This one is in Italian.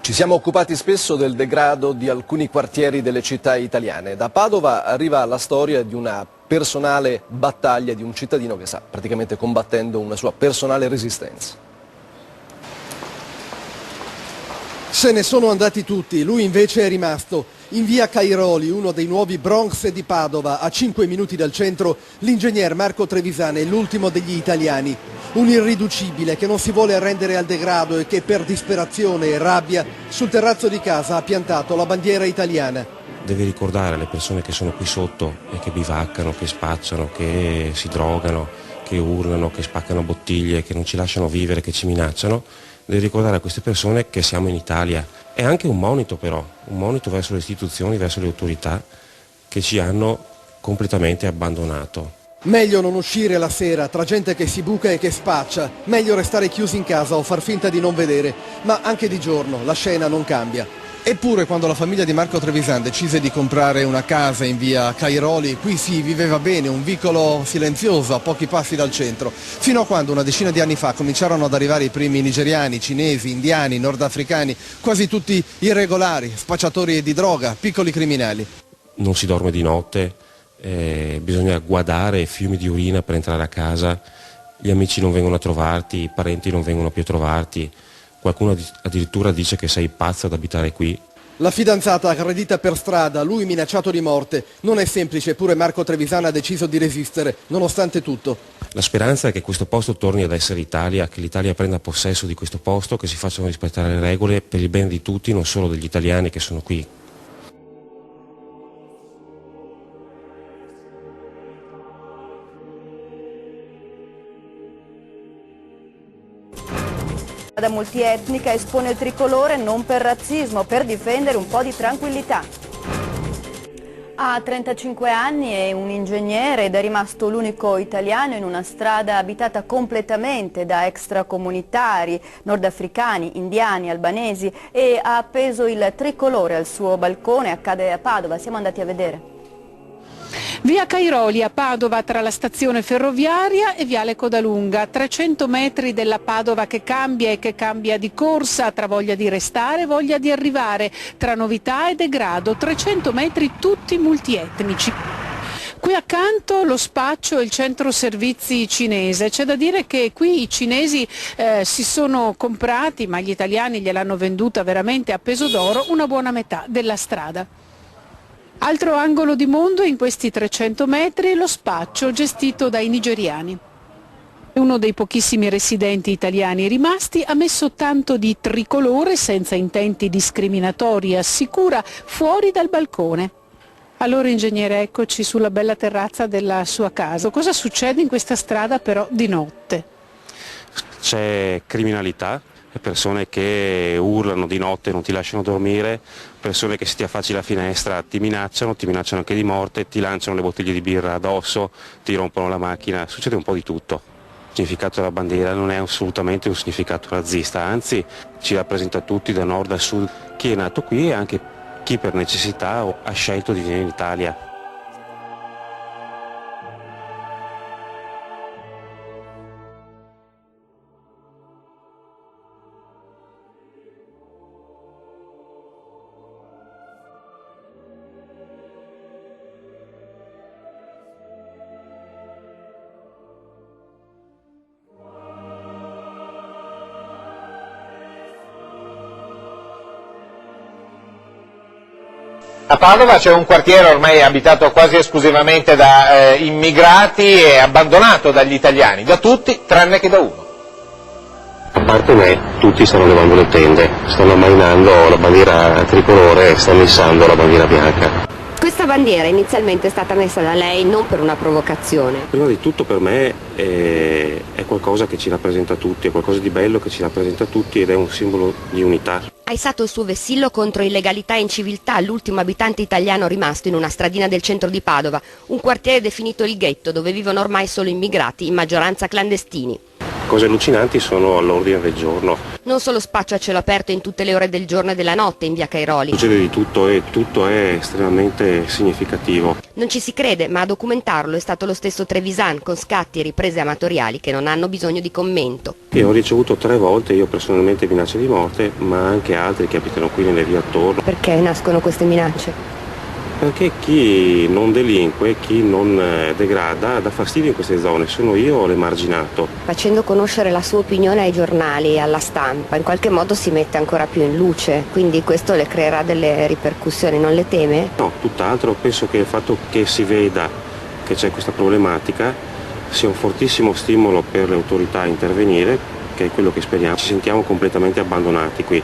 Ci siamo occupati spesso del degrado di alcuni quartieri delle città italiane. Da Padova arriva la storia di una personale battaglia di un cittadino che sta praticamente combattendo una sua personale resistenza. Se ne sono andati tutti, lui invece è rimasto. In via Cairoli, uno dei nuovi Bronx di Padova, a 5 minuti dal centro, l'ingegner Marco Trevisani è l'ultimo degli italiani. Un irriducibile che non si vuole arrendere al degrado e che per disperazione e rabbia sul terrazzo di casa ha piantato la bandiera italiana. Deve ricordare alle persone che sono qui sotto e che bivaccano, che spacciano, che si drogano, che urlano, che spaccano bottiglie, che non ci lasciano vivere, che ci minacciano. Deve ricordare a queste persone che siamo in Italia. È anche un monito però, un monito verso le istituzioni, verso le autorità che ci hanno completamente abbandonato. Meglio non uscire la sera tra gente che si buca e che spaccia, meglio restare chiusi in casa o far finta di non vedere, ma anche di giorno la scena non cambia. Eppure quando la famiglia di Marco Trevisani decise di comprare una casa in via Cairoli, qui si viveva bene, un vicolo silenzioso a pochi passi dal centro, fino a quando una decina di anni fa cominciarono ad arrivare i primi nigeriani, cinesi, indiani, nordafricani, quasi tutti irregolari, spacciatori di droga, piccoli criminali. Non si dorme di notte, bisogna guardare fiumi di urina per entrare a casa, gli amici non vengono a trovarti, i parenti non vengono più a trovarti. Qualcuno addirittura dice che sei pazzo ad abitare qui. La fidanzata aggredita per strada, lui minacciato di morte. Non è semplice, eppure Marco Trevisani ha deciso di resistere, nonostante tutto. La speranza è che questo posto torni ad essere Italia, che l'Italia prenda possesso di questo posto, che si facciano rispettare le regole per il bene di tutti, non solo degli italiani che sono qui. Da multietnica espone il tricolore non per razzismo, per difendere un po' di tranquillità. Ha 35 anni, è un ingegnere ed è rimasto l'unico italiano in una strada abitata completamente da extracomunitari, nordafricani, indiani, albanesi e ha appeso il tricolore al suo balcone, accade a Padova, siamo andati a vedere. Via Cairoli a Padova tra la stazione ferroviaria e Viale Codalunga, 300 metri della Padova che cambia e che cambia di corsa, tra voglia di restare e voglia di arrivare, tra novità e degrado, 300 metri tutti multietnici. Qui accanto lo spaccio e il centro servizi cinese, c'è da dire che qui i cinesi si sono comprati, ma gli italiani gliel'hanno venduta veramente a peso d'oro, una buona metà della strada. Altro angolo di mondo in questi 300 metri, lo spaccio gestito dai nigeriani. Uno dei pochissimi residenti italiani rimasti ha messo tanto di tricolore, senza intenti discriminatori, assicura, fuori dal balcone. Allora ingegnere, eccoci sulla bella terrazza della sua casa. Cosa succede in questa strada però di notte? C'è criminalità. Persone che urlano di notte e non ti lasciano dormire, persone che se ti affacci la finestra ti minacciano anche di morte, ti lanciano le bottiglie di birra addosso, ti rompono la macchina, succede un po' di tutto. Il significato della bandiera non è assolutamente un significato razzista, anzi ci rappresenta tutti da nord a sud, chi è nato qui e anche chi per necessità ha scelto di venire in Italia. A Padova c'è un quartiere ormai abitato quasi esclusivamente da immigrati e abbandonato dagli italiani, da tutti tranne che da uno. A parte me, tutti stanno levando le tende, stanno ammainando la bandiera tricolore e stanno issando la bandiera bianca. Questa bandiera inizialmente è stata messa da lei non per una provocazione. Prima di tutto per me è qualcosa che ci rappresenta tutti, è qualcosa di bello che ci rappresenta tutti ed è un simbolo di unità. Ha issato il suo vessillo contro illegalità e inciviltà, l'ultimo abitante italiano rimasto in una stradina del centro di Padova, un quartiere definito il ghetto, dove vivono ormai solo immigrati, in maggioranza clandestini. Cose allucinanti sono all'ordine del giorno. Non solo spaccio a cielo aperto in tutte le ore del giorno e della notte in via Cairoli. Succede di tutto e tutto è estremamente significativo. Non ci si crede, ma a documentarlo è stato lo stesso Trevisan, con scatti e riprese amatoriali che non hanno bisogno di commento. Io ho ricevuto 3 volte io personalmente minacce di morte, ma anche altri che abitano qui nelle vie attorno. Perché nascono queste minacce? Perché chi non delinque, chi non degrada, dà fastidio in queste zone. Sono io l'emarginato. Facendo conoscere la sua opinione ai giornali e alla stampa, in qualche modo si mette ancora più in luce, quindi questo le creerà delle ripercussioni, non le teme? No, tutt'altro, penso che il fatto che si veda che c'è questa problematica sia un fortissimo stimolo per le autorità a intervenire, che è quello che speriamo. Ci sentiamo completamente abbandonati qui.